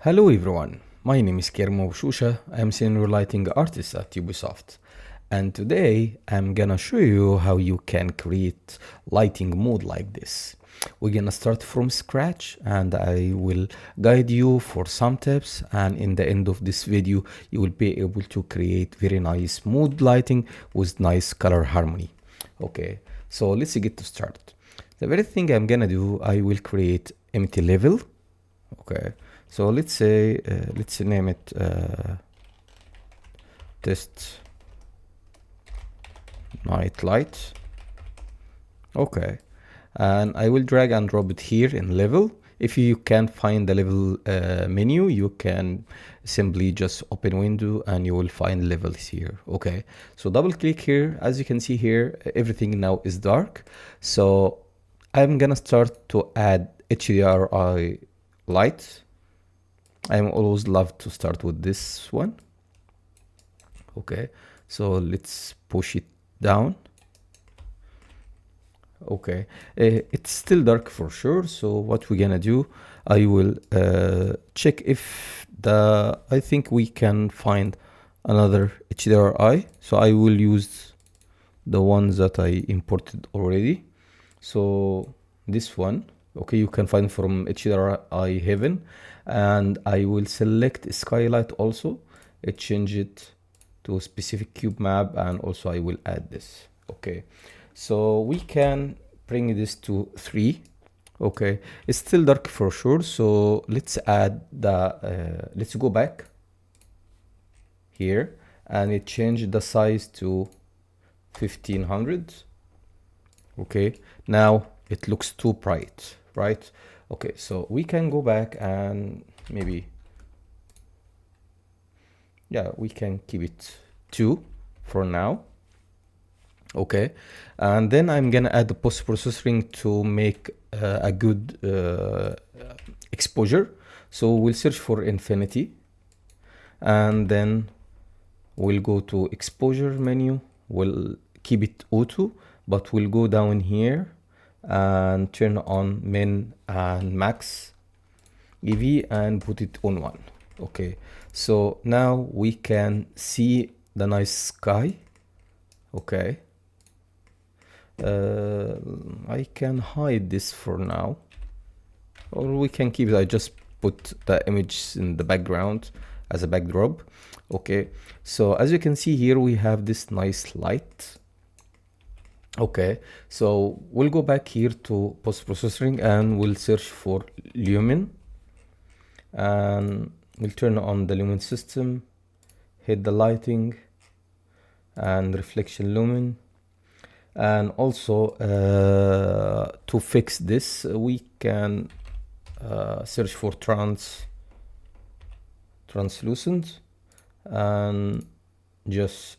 Hello everyone, my name is Karim Shousha. I'm senior lighting artist at Ubisoft, and today I'm gonna show you how you can create lighting mode like this. We're gonna start from scratch and I will guide you for some tips, and in the end of this video you will be able to create very nice mood lighting with nice color harmony. Okay, so let's get to start. The very thing I'm gonna do, I will create empty level. Okay, so let's say let's name it test night light. Okay, and I will drag and drop it here in level. If you can't find the level menu, you can simply just open window and you will find levels here. Okay, so double click here. As you can see here, everything now is dark. So I'm gonna start to add HDRI light. I always love to start with this one. Okay, so let's push it down. Okay, it's still dark for sure. So what we're gonna do, I will check if I think we can find another HDRI. So I will use the ones that I imported already. So this one, okay, you can find from HDRI Heaven, and I will select skylight also, change it to a specific cube map, and also I will add this. Okay, so we can bring this to 3. Okay, it's still dark for sure, so let's add the let's go back here and change the size to 1500. Okay, now it looks too bright, right? Okay, so we can go back and maybe, yeah, we can keep it 2 for now. Okay, and then I'm gonna add the post processing to make a good exposure. So we'll search for infinity, and then we'll go to exposure menu. We'll keep it auto, but we'll go down here and turn on min and max EV and put it on 1. Okay, so now we can see the nice sky. Okay, I can hide this for now, or we can keep it. I just put the image in the background as a backdrop. Okay, so as you can see here, we have this nice light. Okay, so we'll go back here to post processing and we'll search for lumen, and we'll turn on the lumen system, hit the lighting and reflection lumen. And also to fix this, we can search for translucent and just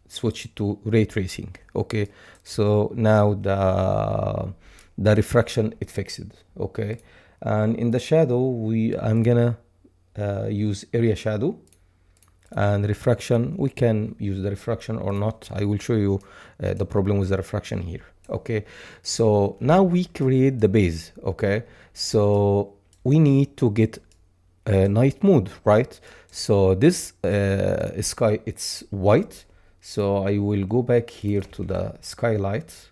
switch it to ray tracing. Okay, so now the refraction it fixed. Okay, and in the shadow I'm gonna use area shadow, and refraction we can use the refraction or not. I will show you the problem with the refraction here. Okay, so now we create the base. Okay, so we need to get a night mode, right? So this sky, it's white. So I will go back here to the skylight,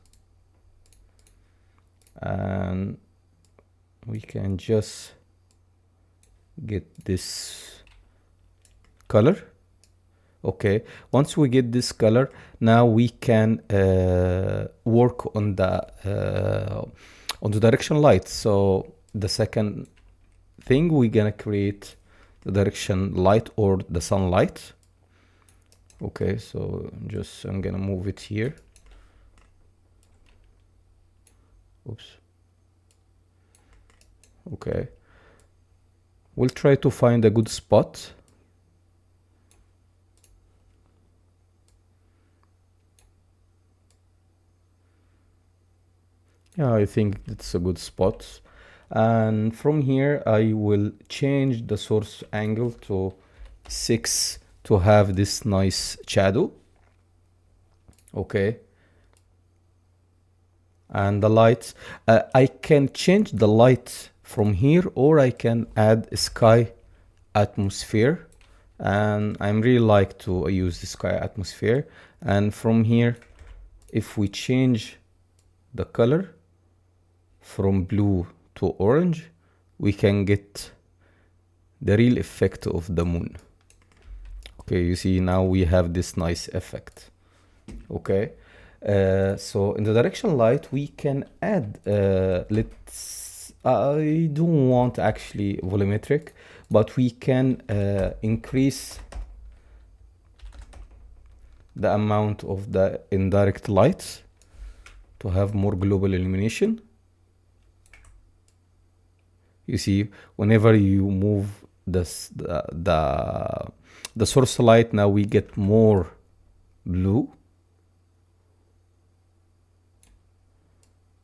and we can just get this color. Okay, once we get this color, now we can work on the direction light. So the second thing, we're gonna create the direction light or the sunlight. Okay, so I'm gonna move it here. Oops. Okay, we'll try to find a good spot. Yeah, I think it's a good spot. And from here, I will change the source angle to 6 to have this nice shadow. Okay, and the lights, I can change the light from here, or I can add a sky atmosphere, and I'm really like to use the sky atmosphere. And from here, if we change the color from blue to orange, we can get the real effect of the moon. Okay, you see now we have this nice effect. Okay, so in the direction light we can add, I don't want actually volumetric, but we can increase the amount of the indirect light to have more global illumination. You see, whenever you move the source light, now we get more blue.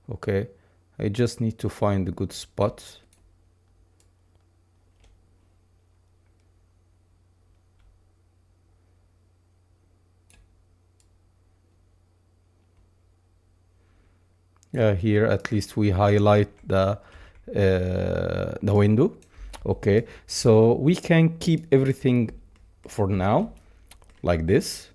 Okay, I just need to find a good spot. Yeah, here at least we highlight the window. Okay, so we can keep everything for now like this.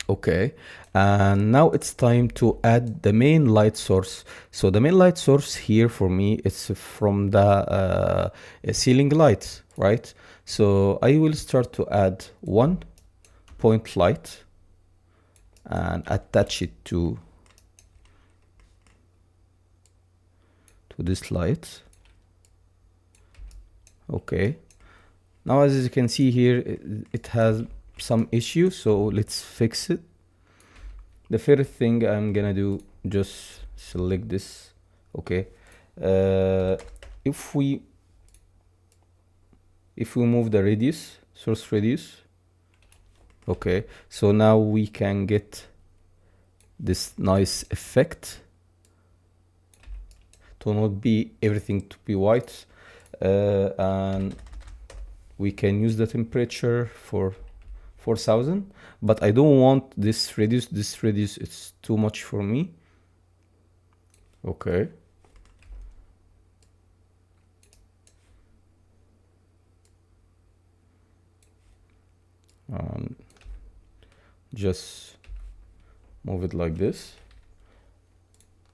Okay, and now it's time to add the main light source. So the main light source here for me is from the ceiling light, right? So I will start to add one point light and attach it to this light. Okay, now as you can see here, it has some issues, so let's fix it. The first thing I'm gonna do, just select this. Okay, if we move the radius, source radius, okay, so now we can get this nice effect to not be everything to be white, and we can use the temperature for 4000, but I don't want this radius. This radius is too much for me. Okay, just move it like this.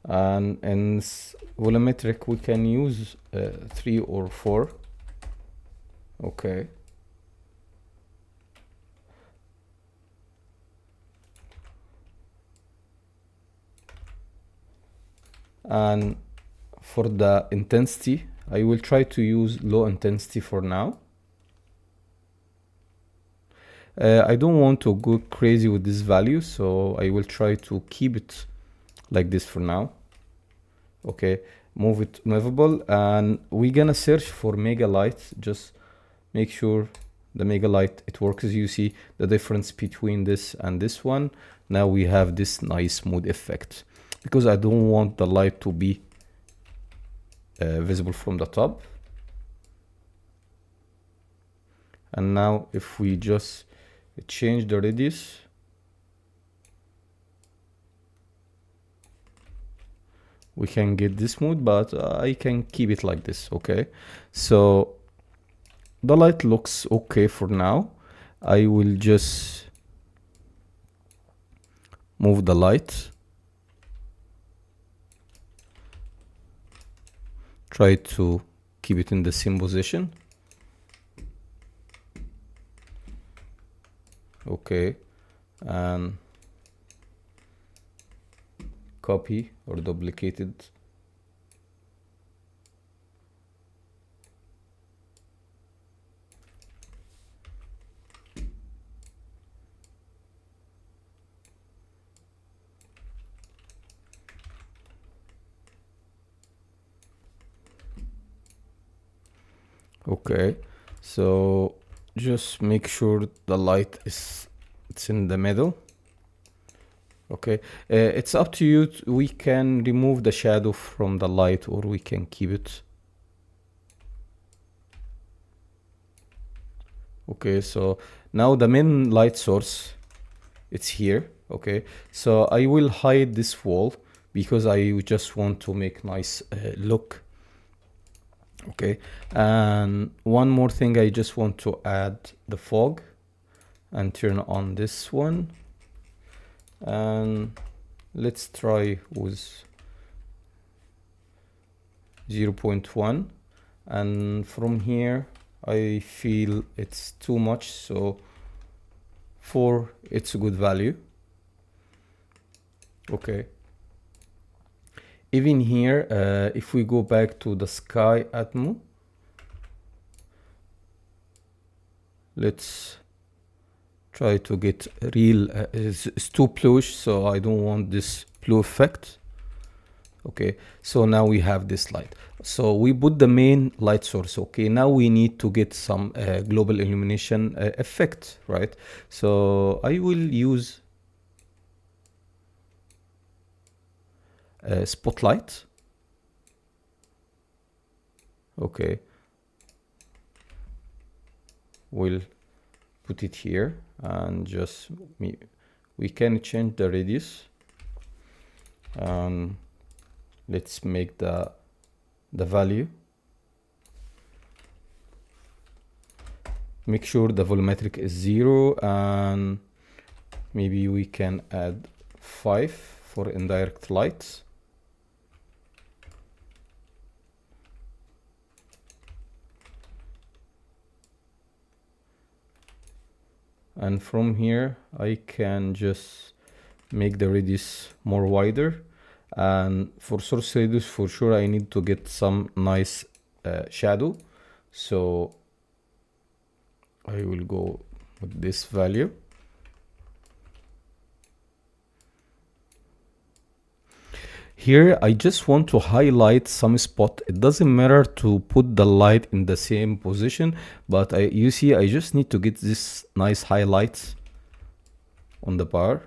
And in volumetric we can use 3 or 4. Okay, and for the intensity I will try to use low intensity for now. I don't want to go crazy with this value, so I will try to keep it like this for now. Okay, move it movable, and we're gonna search for mega light. Just make sure the mega light it works. You see the difference between this and this one. Now we have this nice mood effect, because I don't want the light to be visible from the top. And now if we just change the radius, we can get this mood, but I can keep it like this. Okay, so the light looks okay for now. I will just move the light, try to keep it in the same position. Okay, and copy or duplicate it. Okay, so just make sure the light it's in the middle. Okay, it's up to you. We can remove the shadow from the light, or we can keep it. Okay, so now the main light source, it's here. Okay, so I will hide this wall because I just want to make nice look Okay, and one more thing, I just want to add the fog and turn on this one, and let's try with 0.1, and from here I feel it's too much, so 4, it's a good value. Okay, even here, if we go back to the sky Atmo, let's try to get real, it's too bluish, so I don't want this blue effect. Okay, so now we have this light, so we put the main light source. Okay, now we need to get some global illumination effect, right? So I will use spotlight. Okay, we'll put it here, and just we can change the radius, and let's make the value, make sure the volumetric is 0, and maybe we can add 5 for indirect light. And from here I can just make the radius more wider, and for source radius for sure I need to get some nice shadow, so I will go with this value. Here I just want to highlight some spot. It doesn't matter to put the light in the same position, but you see I just need to get this nice highlights on the bar.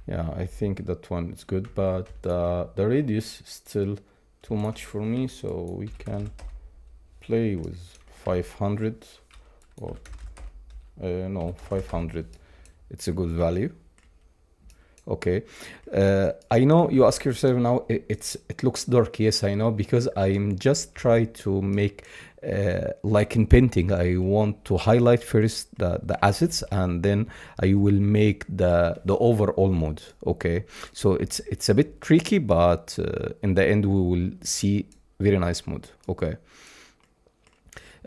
Yeah, I think that one is good, but the radius is still too much for me, so we can play with 500 or no, 500. It's a good value. Okay, I know you ask yourself now, it looks dark. Yes, I know, because I'm just trying to make like in painting, I want to highlight first the assets, and then I will make the overall mood. Okay, so it's a bit tricky, but in the end we will see very nice mood. Okay.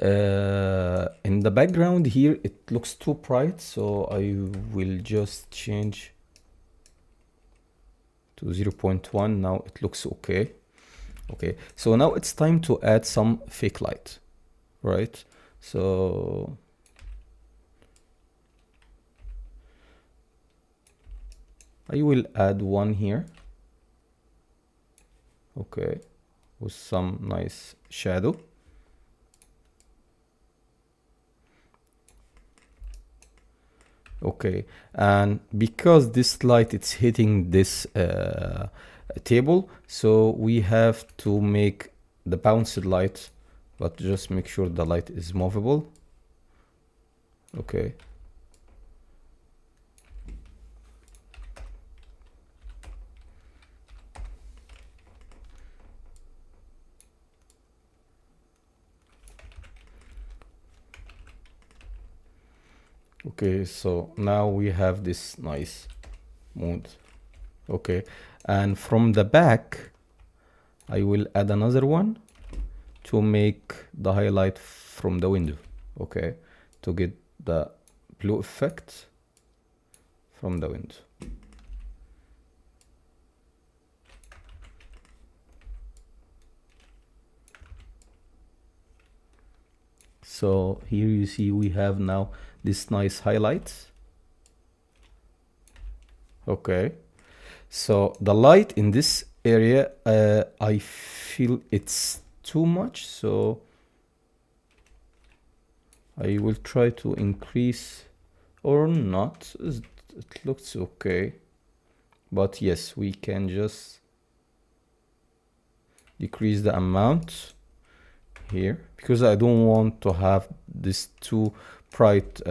In the background here it looks too bright, so I will just change to 0.1. Now it looks okay. Okay, so now it's time to add some fake light, right? So I will add one here. Okay, with some nice shadow. Okay, and because this light it's hitting this table, so we have to make the bounced light, but just make sure the light is movable. Okay. Okay, so now we have this nice mood. Okay, and from the back I will add another one to make the highlight from the window. Okay, to get the blue effect from the window. So here you see we have now this nice highlights. Okay, so the light in this area, I feel it's too much, so I will try to increase or not. It looks okay, but yes, we can just decrease the amount here, because I don't want to have this too bright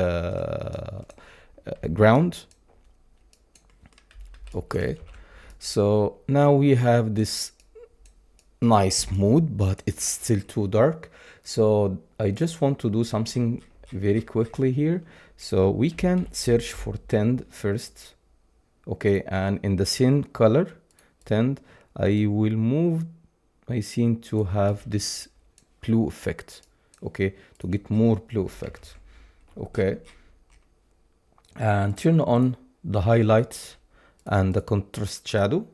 ground. Okay, so now we have this nice mood, but it's still too dark. So I just want to do something very quickly here. So we can search for tint first. Okay, and in the scene color tint, I will move my scene to have this blue effect. Okay, to get more blue effect. Okay, and turn on the highlights and the contrast shadow.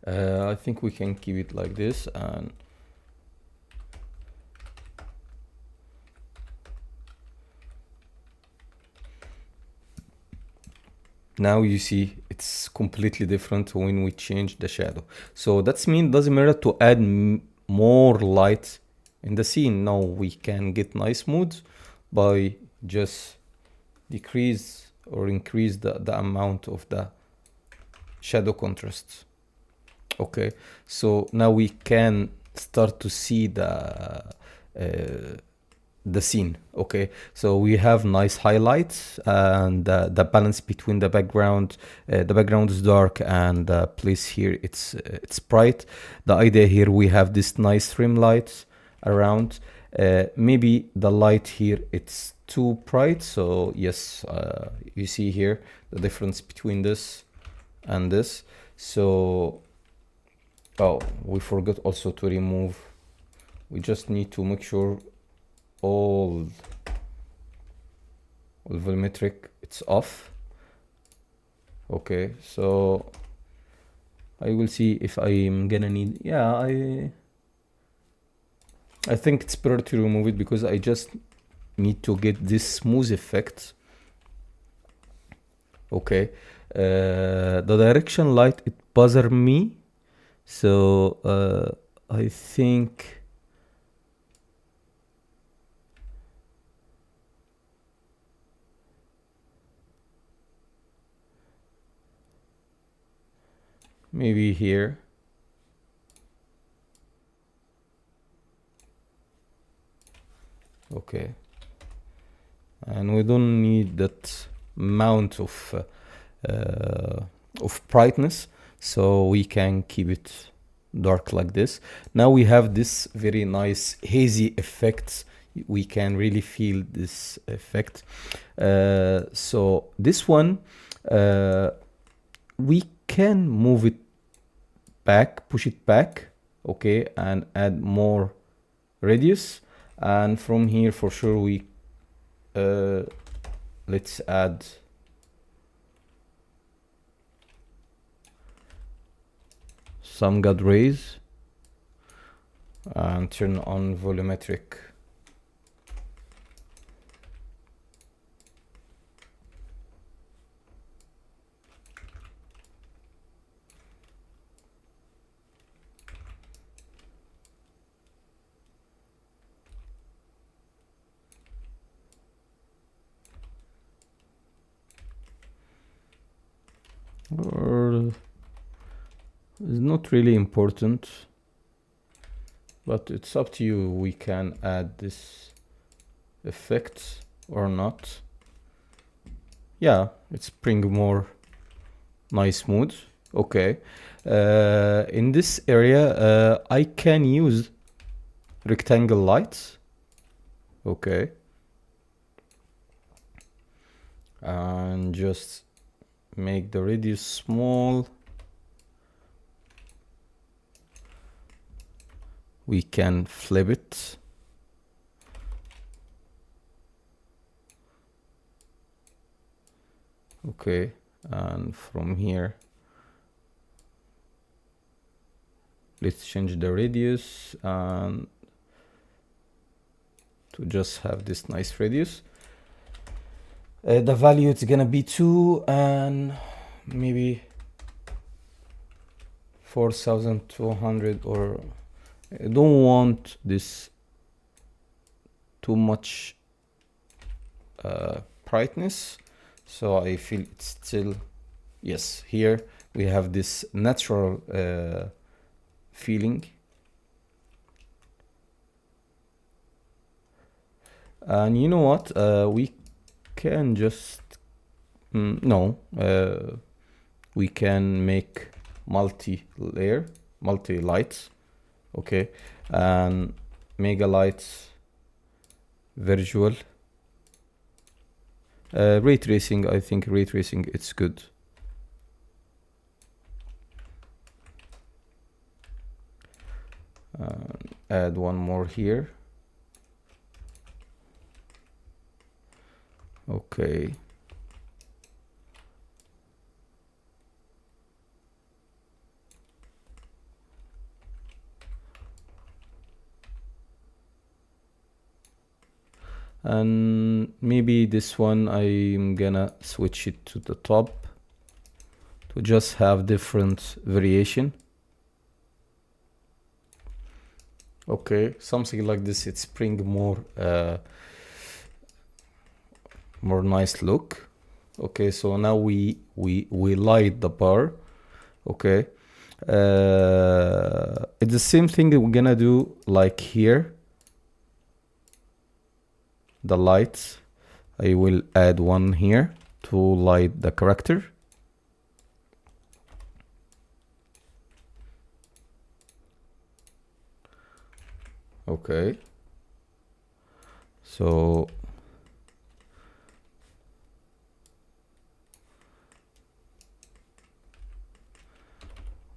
I think we can keep it like this, and now you see it's completely different when we change the shadow. So that's mean doesn't matter to add more light in the scene. Now we can get nice moods by just decrease or increase the amount of the shadow contrast. Okay, so now we can start to see the scene. Okay, so we have nice highlights and the balance between the background is dark and the place here it's bright. The idea here, we have this nice trim lights around. Maybe the light here it's too bright, so yes, you see here the difference between this and this. So oh, we forgot also to remove, we just need to make sure all volumetric it's off. Okay, so I will see if I'm gonna need, yeah, I think it's better to remove it because I just need to get this smooth effect. Okay, the direction light, it bothers me, so I think maybe here. Okay, and we don't need that amount of brightness, so we can keep it dark like this. Now we have this very nice hazy effect. We can really feel this effect. So this one, we can move it back, push it back, okay, and add more radius. And from here, for sure, we let's add some God rays and turn on volumetric. Or it's not really important, but it's up to you. We can add this effect or not. Yeah, it's bring more nice mood. Okay, in this area I can use rectangle lights. Okay, and just make the radius small. We can flip it. Okay, and from here let's change the radius and to just have this nice radius. The value it's gonna be 2 and maybe 4200, or I don't want this too much brightness, so I feel it's still, yes, here we have this natural feeling. And you know what? We can just no. We can make multi-layer, multi-lights. Okay, and mega lights, visual, ray tracing. I think ray tracing it's good. Add one more here. Okay. And maybe this one I'm gonna switch it to the top to just have different variation. Okay, something like this, it's bring more more nice look. Okay, so now we light the bar. Okay, it's the same thing that we're gonna do like here. The lights, I will add one here to light the character. Okay, so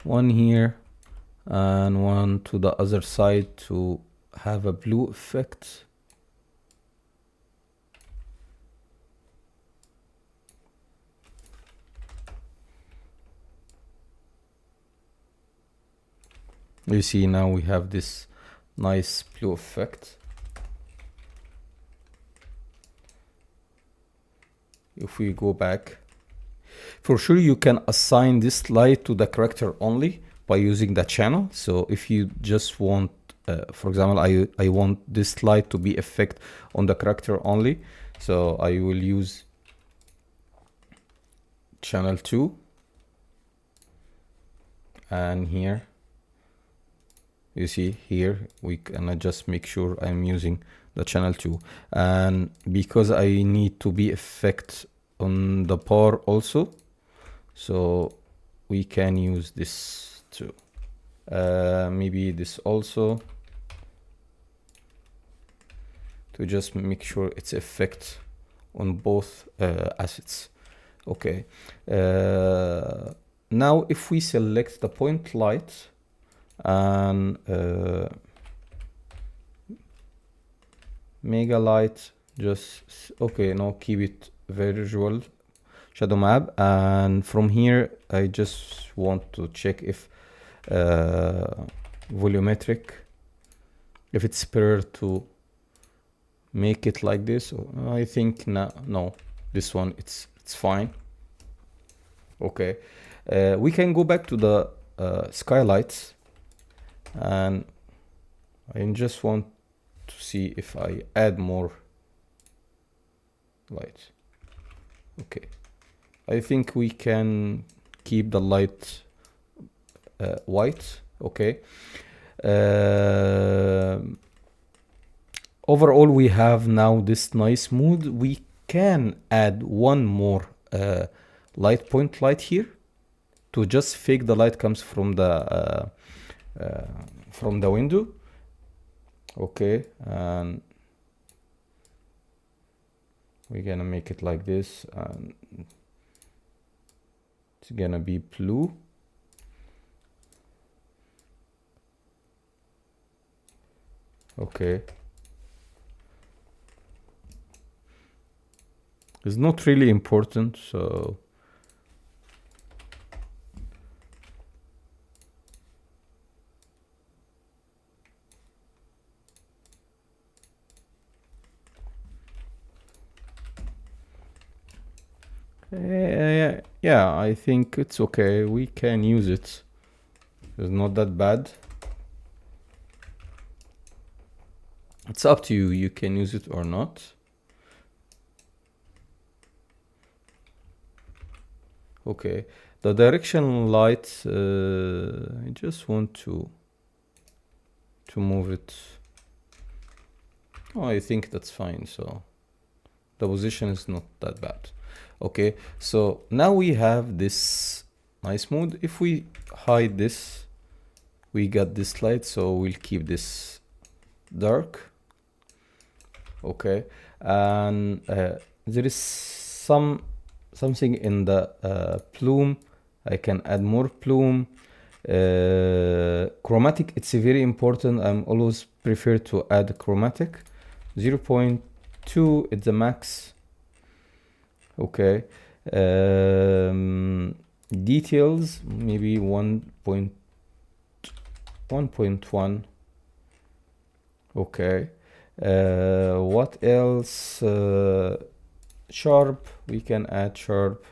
one here and one to the other side to have a blue effect. You see now we have this nice blue effect. If we go back, for sure you can assign this light to the character only by using the channel. So if you just want, for example, I want this light to be effect on the character only, so I will use channel 2, and here you see here we can just make sure I'm using the channel 2, and because I need to be effect on the bar also, so we can use this too. Maybe this also, to just make sure it's effect on both assets. Okay, now if we select the point light and mega light, just okay, no, keep it visual shadow map, and from here I just want to check if volumetric, if it's better to make it like this. I think no, this one it's fine. Okay, we can go back to the skylights, and I just want to see if I add more light. Okay, I think we can keep the light white. Okay, overall we have now this nice mood. We can add one more light point light here to just fake the light comes from the window. Okay, and we're gonna make it like this, and it's gonna be blue. Okay, it's not really important, so yeah, I think it's okay. We can use it. It's not that bad. It's up to you. You can use it or not. Okay, the directional light, I just want to move it. Oh, I think that's fine. So the position is not that bad. Okay, so now we have this nice mood. If we hide this, we got this light, so we'll keep this dark. Okay, and there is something in the plume. I can add more plume. Chromatic, it's very important. I'm always prefer to add chromatic. 0.2 is the max. Okay. Details, maybe 1.1. Okay. What else? Sharp, we can add sharp.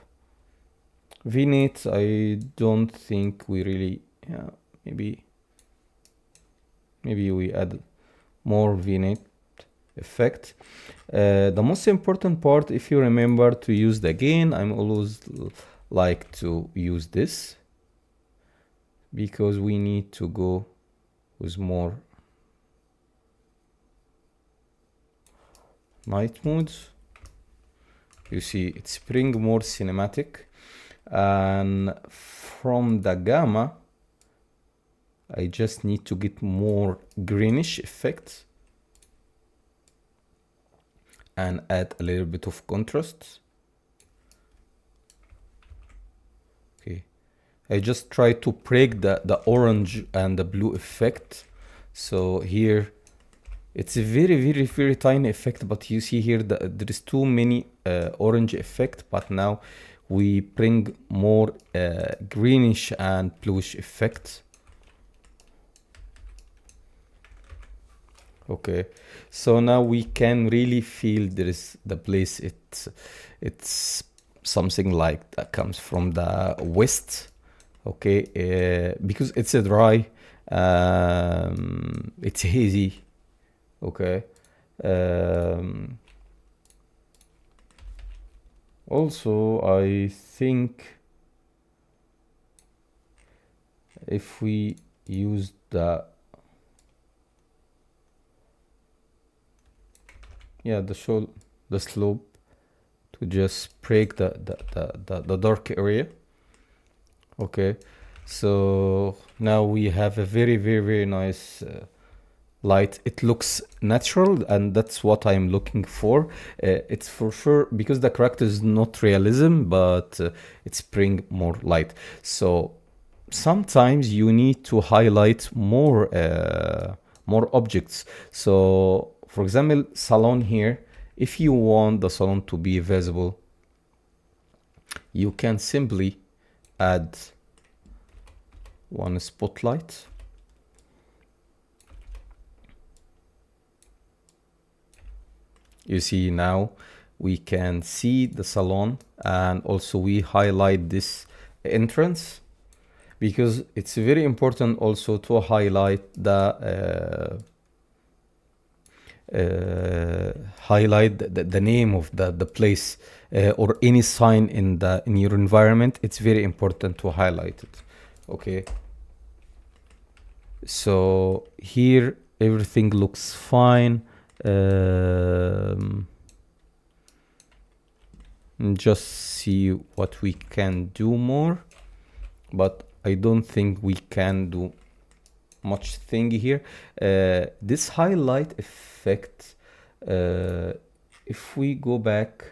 Vignette, I don't think we really, yeah, maybe we add more vignette effect. The most important part, if you remember to use the gain, I'm always like to use this because we need to go with more night modes. You see, it's bring more cinematic. And from the gamma, I just need to get more greenish effect and add a little bit of contrast. Okay, I just try to break the orange and the blue effect. So here it's a very tiny effect, but you see here that there is too many orange effect, but now we bring more greenish and bluish effect. Okay, so now we can really feel there is the place. It's something like that comes from the west. Okay, because it's a dry, it's hazy. Okay. Also, I think if we use the slope to just break the dark area. Okay, so now we have a very nice light. It looks natural, and that's what I'm looking for. It's for sure because the character is not realism, but it's bring more light. So sometimes you need to highlight more objects. So for example, salon here, if you want the salon to be visible, you can simply add one spotlight. You see, now we can see the salon, and also we highlight this entrance because it's very important also to highlight the name of the place or any sign in your environment. It's very important to highlight it. Okay, so here everything looks fine. Just see what we can do more, but I don't think we can do much thing here. This highlight effect, if we go back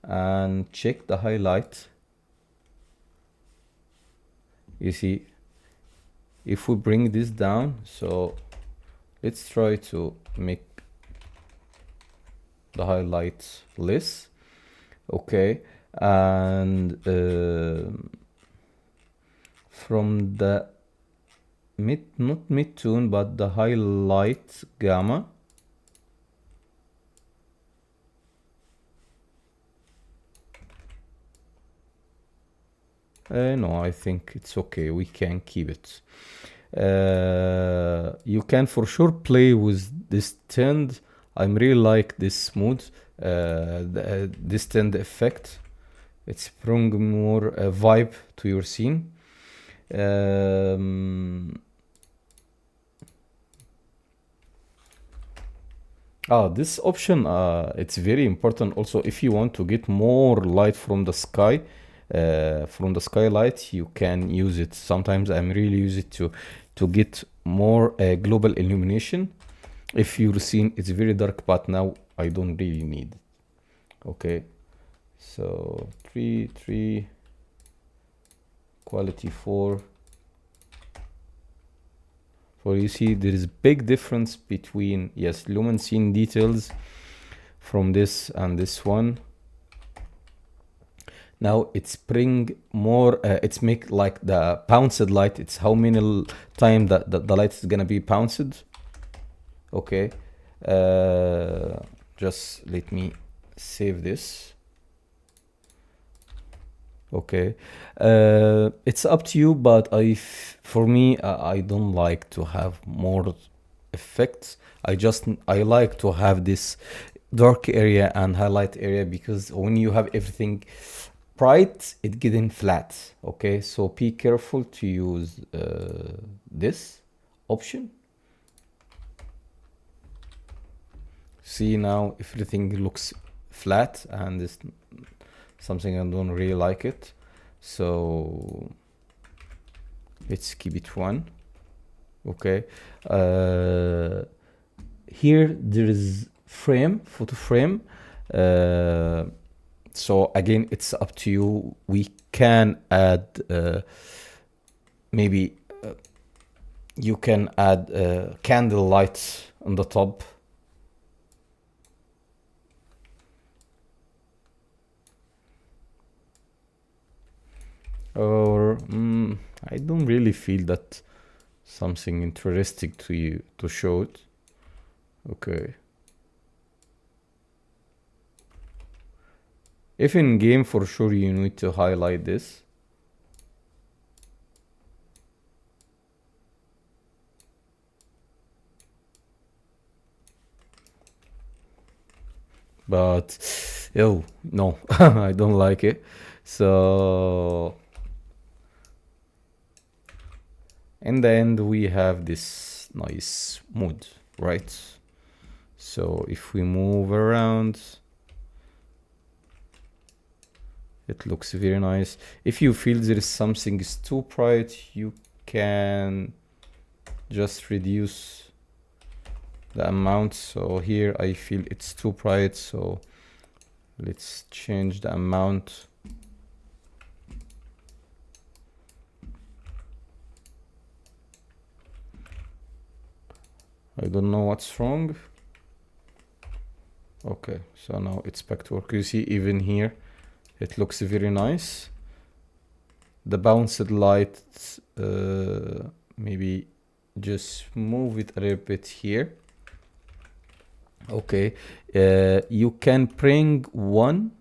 and check the highlight, you see, if we bring this down, so let's try to make the highlights less. Okay, and from the not mid-tone, but the highlight gamma, no, I think it's okay. We can keep it. You can for sure play with this tint. I'm really like this mood, this tint effect. It's bring more vibe to your scene. This option, it's very important also if you want to get more light from the sky, from the skylight, you can use it. Sometimes I'm really use it to get more global illumination. If you've seen, it's very dark, but now I don't really need it. Okay, so 3 quality 4. So you see there is big difference between, yes, lumen scene details from this and this one. Now it's bring more, it's make like the bounced light. It's how many time that the light is gonna be bounced. Okay, just let me save this. Okay, it's up to you, but for me, I don't like to have more effects. I like to have this dark area and highlight area, because when you have everything bright, it getting flat. Okay, so be careful to use this option. See, now everything looks flat, and it's something I don't really like it. So let's keep it 1. Okay, here there is photo frame. So again, it's up to you. We can add maybe you can add candle lights on the top. Or I don't really feel that something interesting to you to show it. Okay. If in game, for sure you need to highlight this. But oh no, I don't like it. So in the end, we have this nice mood, right? So if we move around, it looks very nice. If you feel there is something is too bright, you can just reduce the amount. So here I feel it's too bright, so let's change the amount. I don't know what's wrong. Okay, so now it's back to work. You see, even here, it looks very nice. The bounced light, maybe just move it a little bit here. Okay, you can bring 1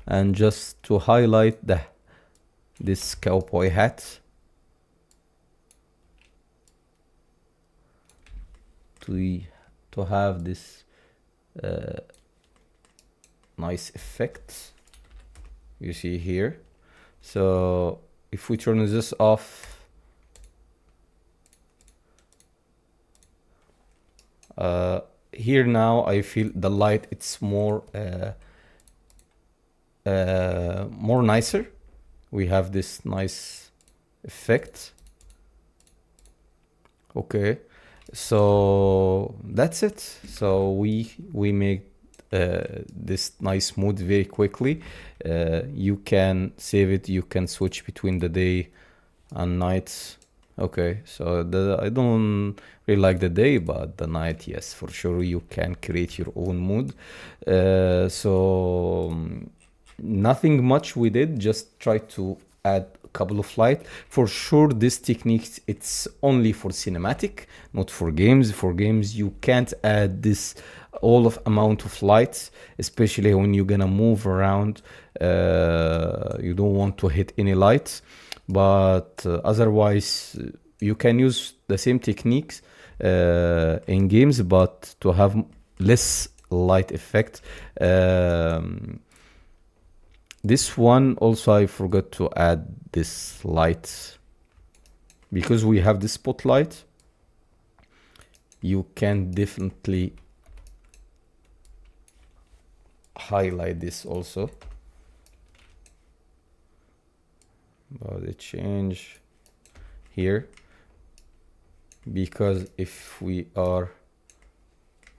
and just to highlight this cowboy hat. To have this nice effect you see here. So if we turn this off, here now I feel the light, it's more nicer. We have this nice effect. Okay, so that's it. So we make this nice mood very quickly. You can save it, you can switch between the day and night. Okay, so I don't really like the day, but the night, yes, for sure you can create your own mood. So nothing much we did, just try to add a couple of light. For sure this technique, it's only for cinematic, not for games. For games you can't add this all of amount of lights, especially when you're gonna move around. You don't want to hit any lights, but otherwise you can use the same techniques in games, but to have less light effect. This one also I forgot to add this light, because we have this spotlight. You can definitely highlight this also, but it change here, because if we are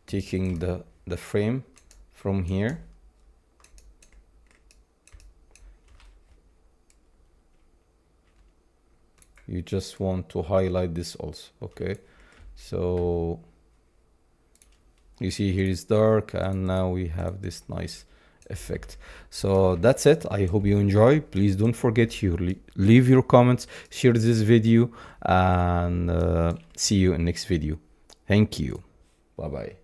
taking the frame from here, you just want to highlight this also. Okay, so you see here is dark, and now we have this nice effect. So that's it. I hope you enjoy. Please don't forget to leave your comments, share this video, and see you in next video. Thank you. Bye bye.